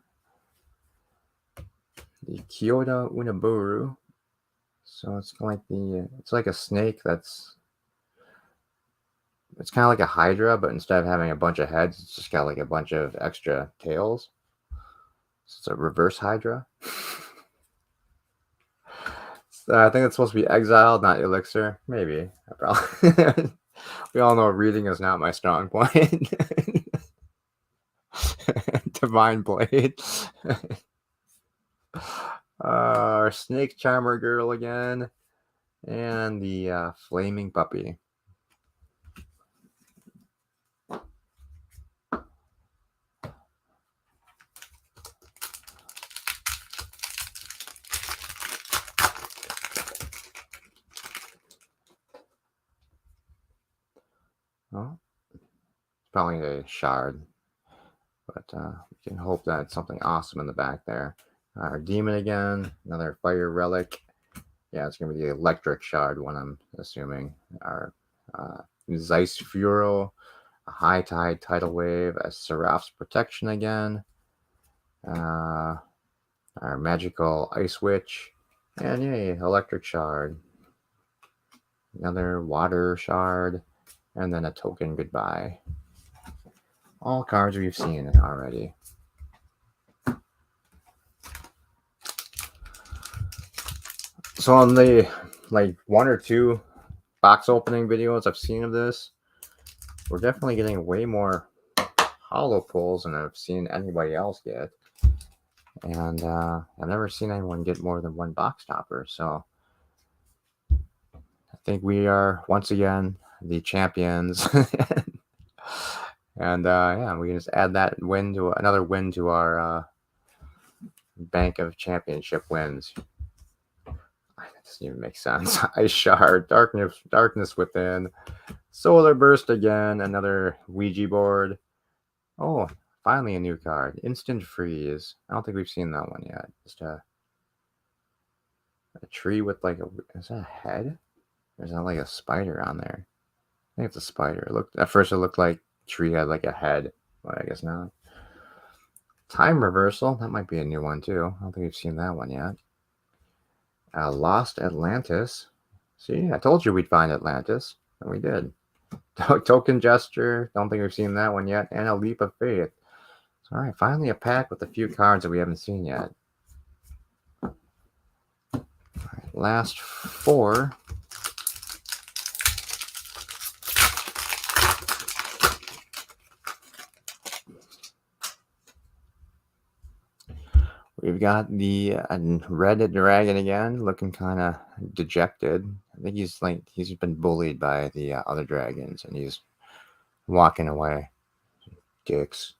The Kyoto Unaburu. So it's kind of like it's like a snake it's kind of like a Hydra, but instead of having a bunch of heads, it's just got like a bunch of extra tails. So it's a reverse Hydra. So I think it's supposed to be exiled, not elixir. Maybe. I probably We all know reading is not my strong point. Divine Blade. Our Snake Charmer girl again. And the Flaming Puppy. Oh, it's probably a shard. But we can hope that it's something awesome in the back there. Our Demon again. Another Fire Relic. Yeah, it's going to be the Electric Shard one, I'm assuming. Our Zeiss Furo. A High Tide Tidal Wave. A Seraph's Protection again. Our Magical Ice Witch. And yay, Electric Shard. Another Water Shard. And then a Token Goodbye. All cards we've seen already. So on the like 1 or 2 box opening videos I've seen of this, we're definitely getting way more holo pulls than I've seen anybody else get. And I've never seen anyone get more than 1 box topper. So I think we are once again the champions. And yeah, we can just add that win to another win to our bank of championship wins. That doesn't even make sense. Ice Shard, Darkness Within, Solar Burst again, another Ouija board. Oh, finally a new card, Instant Freeze. I don't think we've seen that one yet. Just a tree with like is that a head? Or is that like a spider on there? I think it's a spider. At first it looked like tree had like a head, but I guess not. Time Reversal, that might be a new one too. I don't think we've seen that one yet. Lost Atlantis. See, I told you we'd find Atlantis, and we did. Token Gesture, don't think we've seen that one yet. And a Leap of Faith. All right, finally a pack with a few cards that we haven't seen yet. All right, last 4. We've got the Red Dragon again, looking kind of dejected. I think he's been bullied by the other dragons, and he's walking away. Dicks.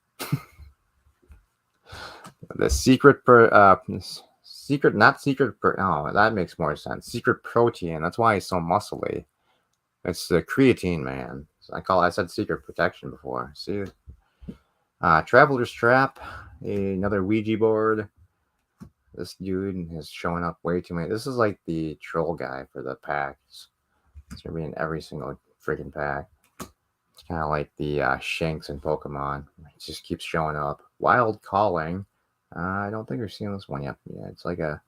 The oh, that makes more sense. Secret Protein. That's why he's so muscly. It's the Creatine Man. I said Secret Protection before. See, Traveler's Trap. Another Ouija board. This dude is showing up way too many. This is like the troll guy for the packs. It's gonna be in every single freaking pack. It's kind of like the Shanks in Pokemon. It just keeps showing up. Wild Calling. I don't think we've seen this one yet. Yeah, it's like a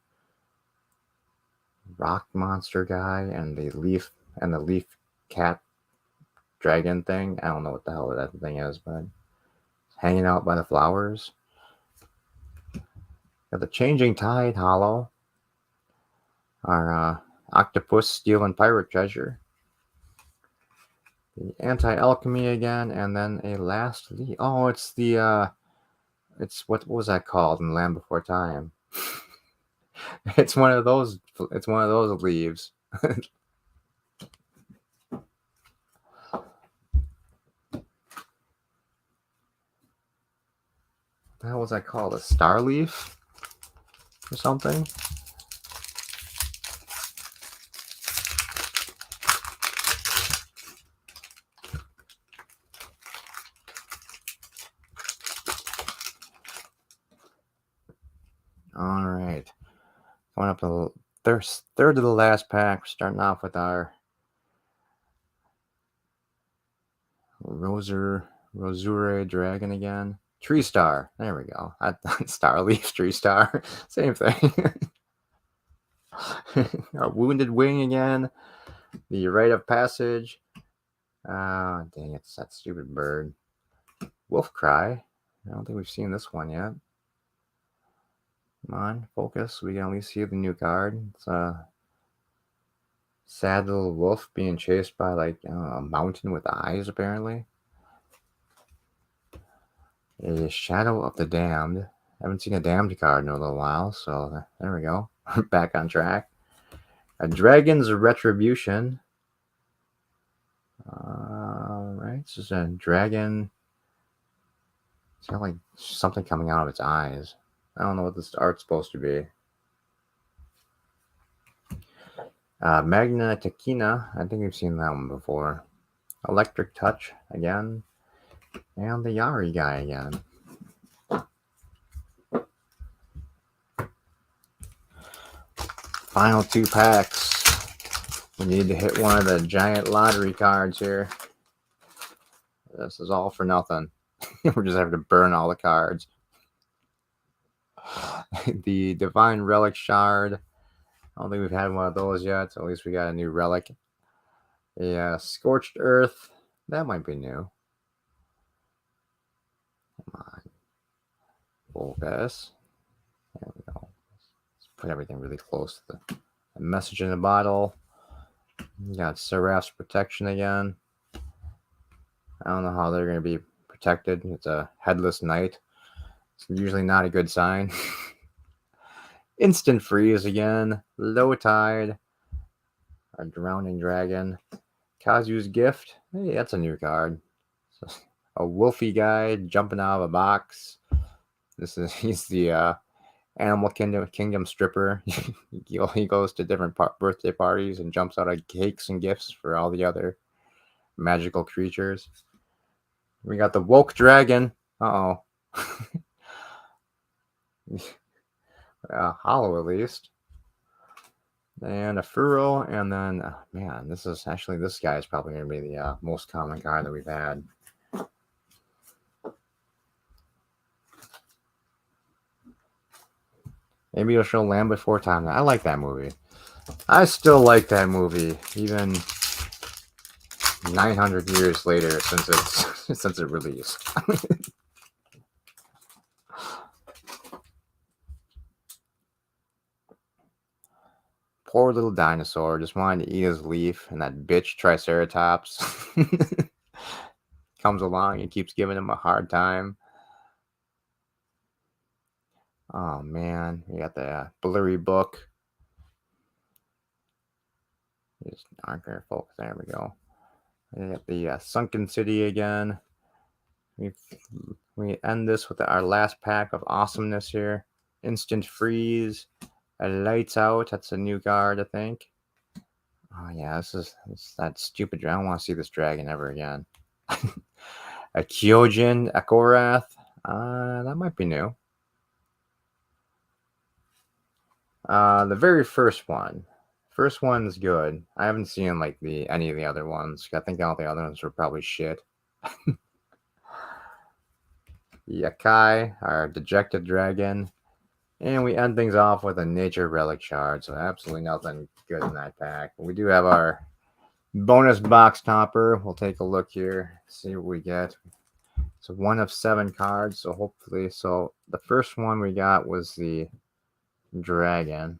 rock monster guy and the leaf cat dragon thing. I don't know what the hell that thing is, but hanging out by the flowers. Got the Changing Tide holo. Our Octopus Stealing Pirate Treasure. The Anti-Alchemy again, and then a last leaf. Oh, it's the what was that called in Land Before Time? It's one of those leaves. How was that called? A star leaf or something? All right, going up to the third of the last pack. We're starting off with our Rosure Dragon again. Tree Star. There we go. Star Leaf, Tree Star. Same thing. Our Wounded Wing again. The Rite of Passage. Dang, it's that stupid bird. Wolf Cry. I don't think we've seen this one yet. Come on, focus. We can at least see the new card. It's Sad little wolf being chased by like a mountain with eyes, apparently. A Shadow of the Damned. Haven't seen a Damned card in a little while, so there we go. Back on track. A Dragon's Retribution. Right, this is a dragon. It's got like something coming out of its eyes. I don't know what this art's supposed to be. Magna Tequina. I think we've seen that one before. Electric Touch again. And the Yari guy again. Final 2 packs. We need to hit one of the giant lottery cards here. This is all for nothing. We're just having to burn all the cards. The Divine Relic Shard. I don't think we've had one of those yet, so at least we got a new relic. A Scorched Earth. That might be new. Come on. Focus. There we go. Let's put everything really close to the message in the bottle. You got Seraph's Protection again. I don't know how they're going to be protected. It's a Headless Knight. It's usually not a good sign. Instant Freeze again. Low Tide. A Drowning Dragon. Kazu's Gift. Hey, that's a new card. A Wolfy guy jumping out of a box. He's the Animal Kingdom stripper. He goes to different birthday parties and jumps out of cakes and gifts for all the other magical creatures. We got the Woke Dragon. Uh-oh. Holo at least. And a Furo, and then, man, this guy is probably going to be the most common card that we've had. Maybe you'll show Land Before Time. I like that movie. I still like that movie, even 900 years later since it released. Poor little dinosaur just wanted to eat his leaf, and that bitch Triceratops comes along and keeps giving him a hard time. Oh man, we got the blurry book. Just aren't gonna focus. There we go. We got the Sunken City again. We end this with our last pack of awesomeness here. Instant Freeze. Lights Out. That's a new card, I think. Oh yeah, it's that stupid dragon. I don't want to see this dragon ever again. A Kyojin Akorath. That might be new. The very first one. First one's good. I haven't seen like any of the other ones. I think all the other ones were probably shit. Yakai, our Dejected Dragon. And we end things off with a Nature Relic Shard. So absolutely nothing good in that pack. We do have our bonus box topper. We'll take a look here. See what we get. So 1 of 7 cards. So hopefully. So the first one we got was the Dragon.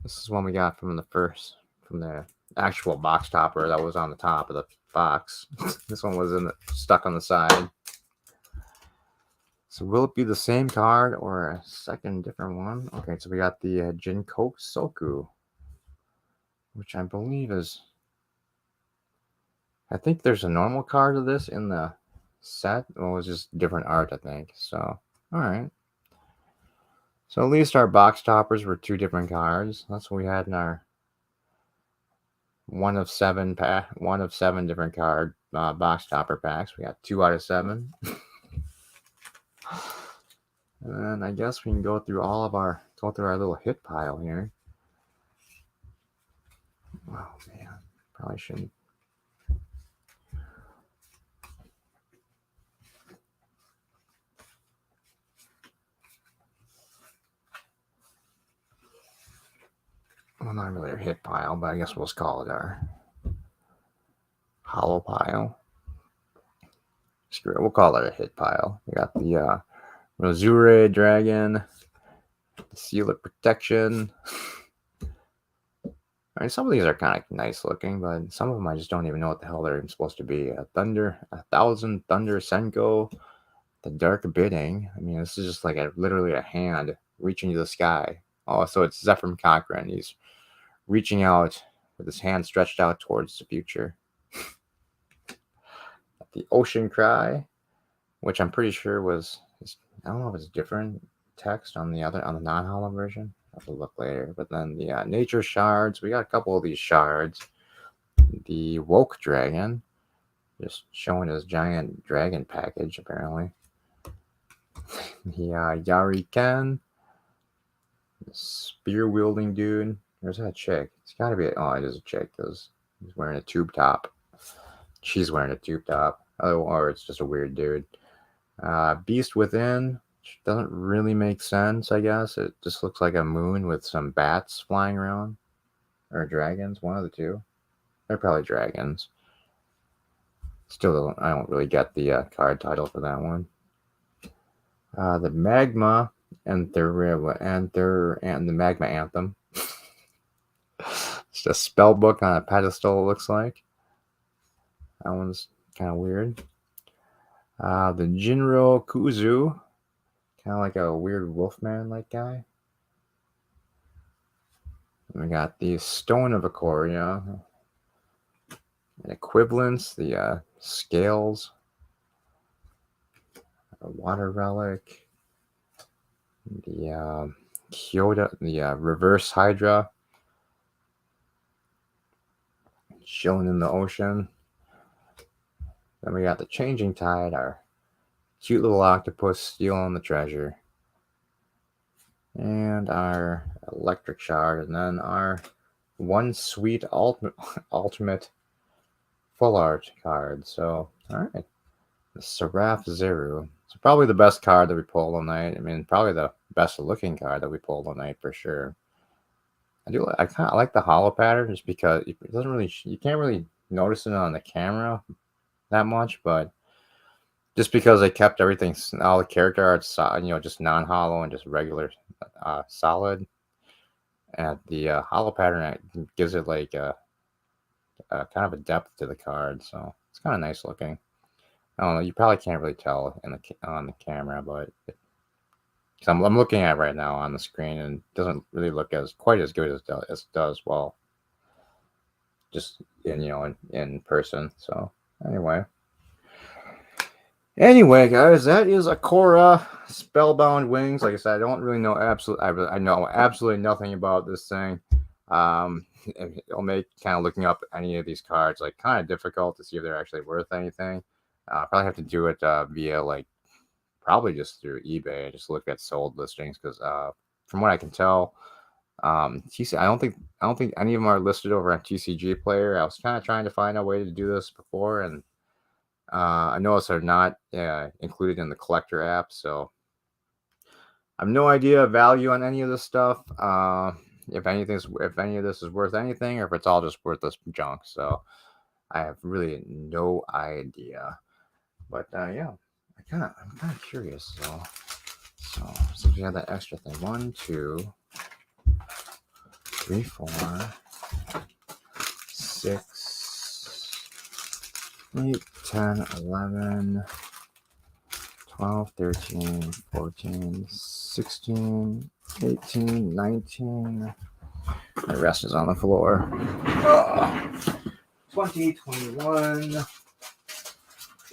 This is one we got from the actual box topper that was on the top of the box. This one was stuck on the side. So will it be the same card or a second different one? Okay, so we got the Jinkosoku, which I believe is... I think there's a normal card of this in the set. Well, it was just different art, I think. So, all right. So at least our box toppers were 2 different cards. That's what we had in our 1 of 7 different card box topper packs. We got 2 out of 7. And I guess we can go through our little hit pile here. Oh man, probably shouldn't. Well, not really a hit pile, but I guess we'll just call it our hollow pile. Screw it, we'll call it a hit pile. We got the Rosure Dragon, the Seal of Protection, I mean, some of these are kind of nice looking, but some of them I just don't even know what the hell they're supposed to be. A thousand thunder Senko, the dark bidding. I mean, this is just like literally a hand reaching to the sky. Oh, so it's Zephyr Cochrane. He's reaching out with his hand stretched out towards the future. The Ocean Cry, which I'm pretty sure was, I don't know if it's different text on the non-holo version. I'll have to look later. But then the Nature Shards, we got a couple of these shards. The Woke Dragon, just showing his giant dragon package, apparently. The Yariken, the spear-wielding dude. Where's that chick? It's gotta be, oh, it is a chick, because he's wearing a tube top. She's wearing a tube top. Oh, or it's just a weird dude. Beast Within, which doesn't really make sense, I guess. It just looks like a moon with some bats flying around. Or dragons, one of the two. They're probably dragons. Still, I don't really get the card title for that one. The Magma and the Magma Anthem. It's a spell book on a pedestal, it looks like. That one's kind of weird. The Jinro Kuzu, kind of like a weird Wolfman-like guy. And we got the Stone of Akora, and equivalents, the scales, a water relic, the Kyoto, the reverse Hydra, chilling in the ocean. Then we got the Changing Tide, our cute little octopus stealing the treasure, and our Electric Shard, and then our one sweet ultimate full art card. So, all right, the Seraph Zeru. So probably the best card that we pulled all night. I mean, probably the best looking card that we pulled all night for sure. I kind of like the holo pattern just because it doesn't really, you can't really notice it on the camera that much, but just because they kept everything, all the character arts, just non-holo and just regular solid, and the holo pattern gives it like a kind of a depth to the card, so it's kind of nice looking. I don't know, you probably can't really tell on the camera, but because I'm looking at it right now on the screen, and it doesn't really look quite as good as it does well, just in person. So anyway, guys, that is Akora Spellbound Wings. Like I said, I don't really know I know absolutely nothing about this thing. It'll make kind of looking up any of these cards like kind of difficult to see if they're actually worth anything. Probably have to do it via probably just through eBay. Just look at sold listings because from what I can tell, I don't think any of them are listed over on TCG Player. I was kind of trying to find a way to do this before, and I noticed they're not included in the collector app, so I have no idea value on any of this stuff. If any of this is worth anything, or if it's all just worthless junk. So I have really no idea. But yeah, I'm kind of curious. So since we have that extra thing, 1, 2, 3, 4, 6, 8, 10, 11, 12, 13, 14, 16, 18, 19. The rest is on the floor. 20, 21,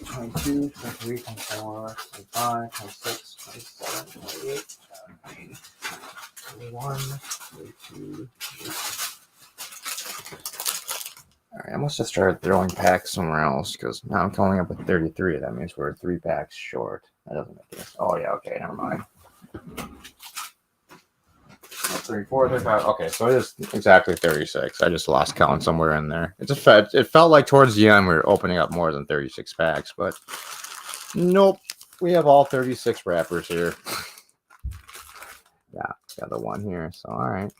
22, 23, 24, 25, 26, 27, 28, 29, 21, 22. Alright, I must have started throwing packs somewhere else because now I'm coming up with 33. That means we're 3 packs short. That doesn't make sense. Oh, yeah, okay, never mind. 34, 35. Okay, so it is exactly 36. I just lost count somewhere in there. It felt like towards the end we were opening up more than 36 packs, but nope. We have all 36 wrappers here. Yeah, got the one here. So, all right.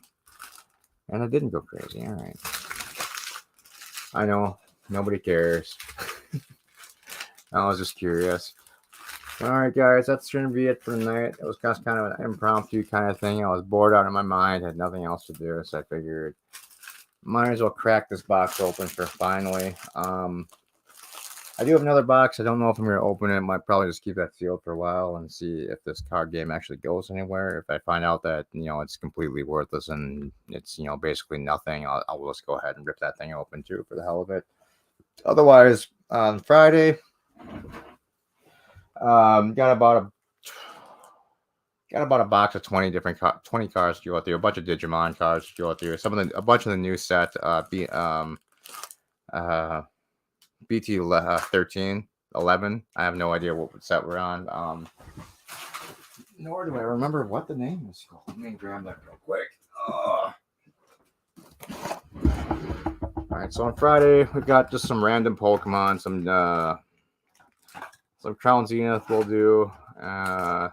And it didn't go crazy. All right. I know. Nobody cares. I was just curious. All right, guys, that's going to be it for tonight. It was just kind of an impromptu kind of thing. I was bored out of my mind, had nothing else to do, so I figured might as well crack this box open for finally. I do have another box. I don't know if I'm going to open it. Might probably just keep that sealed for a while and see if this card game actually goes anywhere. If I find out that, it's completely worthless and it's, basically nothing, I'll just go ahead and rip that thing open too for the hell of it. Otherwise, on Friday, got about a box of 20 different 20 cards to go through, a bunch of Digimon cards to go through, a bunch of the new set, BT 13, 11. I have no idea what set we're on. Nor do I remember what the name is. Let me grab that real quick. All right, so on Friday we've got just some random Pokemon, some Crown Zenith we'll do, a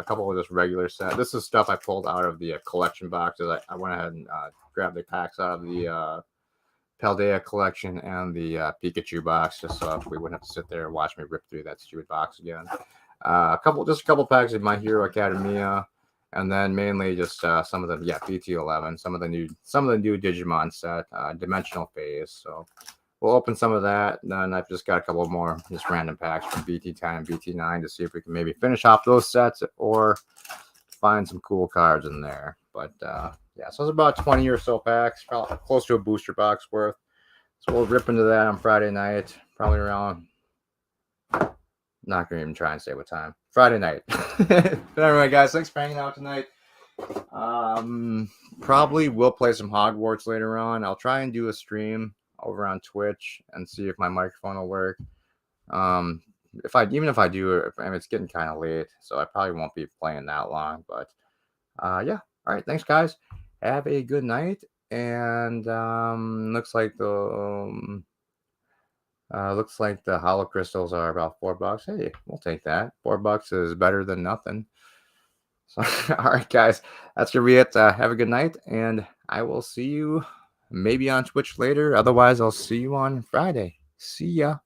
couple of just regular set. This is stuff I pulled out of the collection boxes. I went ahead and grabbed the packs out of the Paldea collection and the Pikachu box, just so we wouldn't have to sit there and watch me rip through that stupid box again. A couple packs of My Hero Academia, and then mainly just some of the BT11, some of the new Digimon set, Dimensional Phase. So we'll open some of that, and then I've just got a couple more just random packs from BT10 and BT9 to see if we can maybe finish off those sets or find some cool cards in there. But so it's about 20 or so packs, probably close to a booster box worth. So we'll rip into that on Friday night, probably around, not going to even try and say what time, Friday night. But anyway, guys, thanks for hanging out tonight. Probably will play some Hogwarts later on. I'll try and do a stream over on Twitch and see if my microphone will work. Even if I do, it's getting kind of late, so I probably won't be playing that long. But all right, thanks, guys. Have a good night. And looks like the holo crystals are about $4. Hey, we'll take that. $4 is better than nothing. So, all right, guys, that's gonna be it. Have a good night, and I will see you maybe on Twitch later. Otherwise, I'll see you on Friday. See ya.